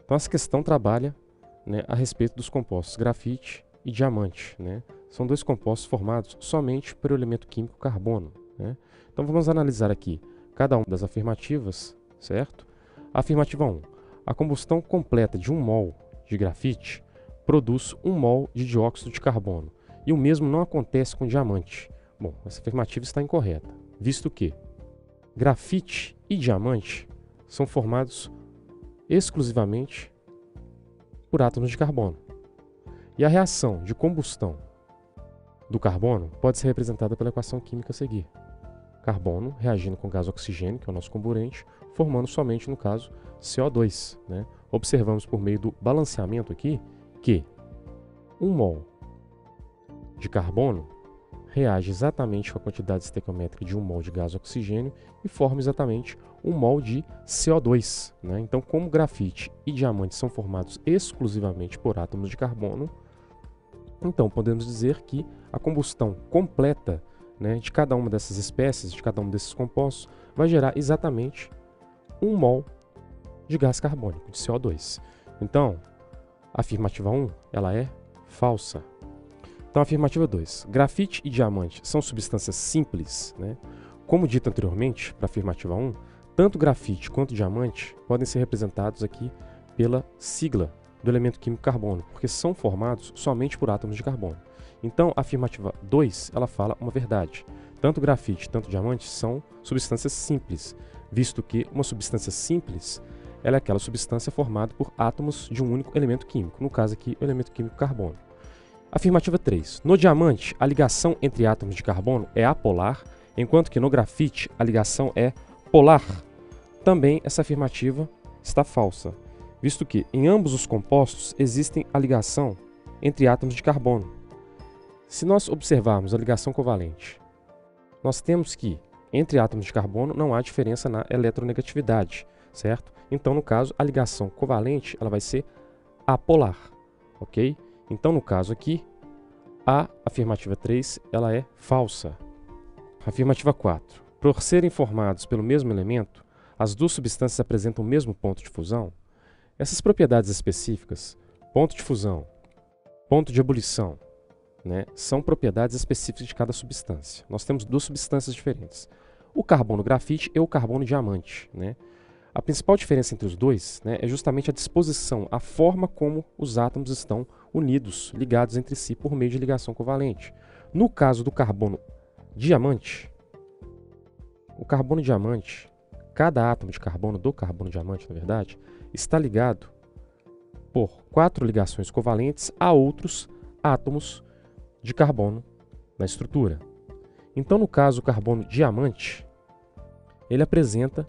Então essa questão trabalha, né, a respeito dos compostos grafite e diamante, né? São dois compostos formados somente pelo elemento químico carbono, né? Então vamos analisar aqui cada uma das afirmativas, certo? Afirmativa 1. A combustão completa de 1 mol de grafite produz 1 mol de dióxido de carbono, e o mesmo não acontece com diamante. Bom, essa afirmativa está incorreta, visto que grafite e diamante são formados exclusivamente por átomos de carbono. E a reação de combustão do carbono pode ser representada pela equação química a seguir. Carbono reagindo com gás oxigênio, que é o nosso comburente, formando somente, no caso, CO2, né? Observamos por meio do balanceamento aqui que 1 mol de carbono reage exatamente com a quantidade estequiométrica de 1 mol de gás oxigênio e forma exatamente 1 mol de CO2, né? Então, como grafite e diamante são formados exclusivamente por átomos de carbono, então podemos dizer que a combustão completa, né, de cada uma dessas espécies, de cada um desses compostos, vai gerar exatamente 1 mol de gás carbônico, de CO2. Então, a afirmativa 1 ela é falsa. Então, a afirmativa 2. Grafite e diamante são substâncias simples, né? Como dito anteriormente, para a afirmativa 1, tanto grafite quanto diamante podem ser representados aqui pela sigla do elemento químico carbono, porque são formados somente por átomos de carbono. Então, a afirmativa 2, ela fala uma verdade. Tanto grafite, tanto diamante são substâncias simples, visto que uma substância simples ela é aquela substância formada por átomos de um único elemento químico, no caso aqui, o elemento químico carbono. Afirmativa 3. No diamante, a ligação entre átomos de carbono é apolar, enquanto que no grafite, a ligação é polar. Também essa afirmativa está falsa, visto que em ambos os compostos existem a ligação entre átomos de carbono. Se nós observarmos a ligação covalente, nós temos que entre átomos de carbono não há diferença na eletronegatividade, certo? Então, no caso, a ligação covalente ela vai ser apolar, ok? Então, no caso aqui, a afirmativa 3 ela é falsa. Afirmativa 4. Por serem formados pelo mesmo elemento, as duas substâncias apresentam o mesmo ponto de fusão. Essas propriedades específicas, ponto de fusão, ponto de ebulição, né, são propriedades específicas de cada substância. Nós temos duas substâncias diferentes, o carbono grafite e o carbono diamante, né? A principal diferença entre os dois, né, é justamente a disposição, a forma como os átomos estão unidos, ligados entre si por meio de ligação covalente. No caso do carbono diamante, o carbono diamante, cada átomo de carbono do carbono diamante, na verdade, está ligado por 4 ligações covalentes a outros átomos de carbono na estrutura. Então, no caso, o carbono diamante, ele apresenta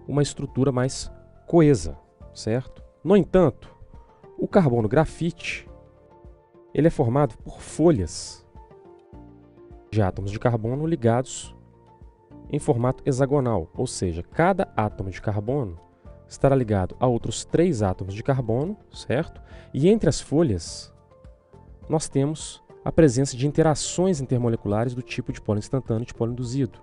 uma estrutura mais coesa, certo? No entanto, o carbono grafite, ele é formado por folhas de átomos de carbono ligados em formato hexagonal, ou seja, cada átomo de carbono estará ligado a outros 3 átomos de carbono, certo? E entre as folhas, nós temos a presença de interações intermoleculares do tipo de polo instantâneo e de polo induzido.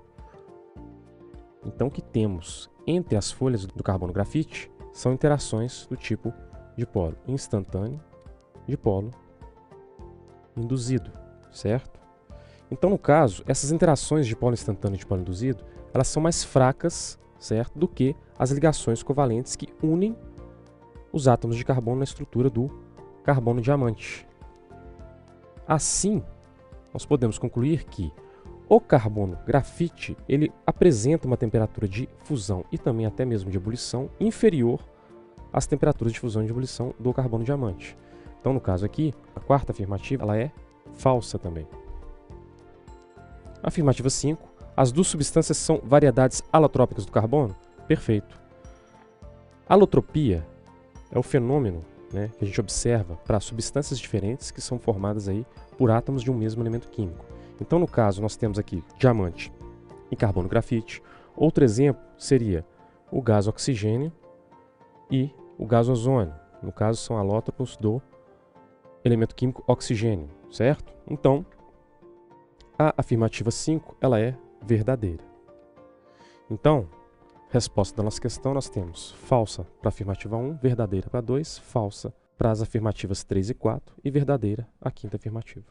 Então, o que temos entre as folhas do carbono grafite são interações do tipo de polo instantâneo e de polo induzido, certo? Então, no caso, essas interações de polo instantâneo e de polo induzido, elas são mais fracas, certo, do que as ligações covalentes que unem os átomos de carbono na estrutura do carbono diamante. Assim, nós podemos concluir que o carbono grafite ele apresenta uma temperatura de fusão e também até mesmo de ebulição inferior às temperaturas de fusão e de ebulição do carbono diamante. Então, no caso aqui, a quarta afirmativa ela é falsa também. Afirmativa 5. As duas substâncias são variedades alotrópicas do carbono? Perfeito. Alotropia é o fenômeno, né, que a gente observa para substâncias diferentes que são formadas aí por átomos de um mesmo elemento químico. Então, no caso, nós temos aqui diamante e carbono grafite. Outro exemplo seria o gás oxigênio e o gás ozônio. No caso, são alótropos do elemento químico oxigênio, certo? Então, a afirmativa 5 ela é verdadeira. Então, Resposta da nossa questão, nós temos falsa para a afirmativa 1, verdadeira para 2, falsa para as afirmativas 3 e 4 e verdadeira a quinta afirmativa.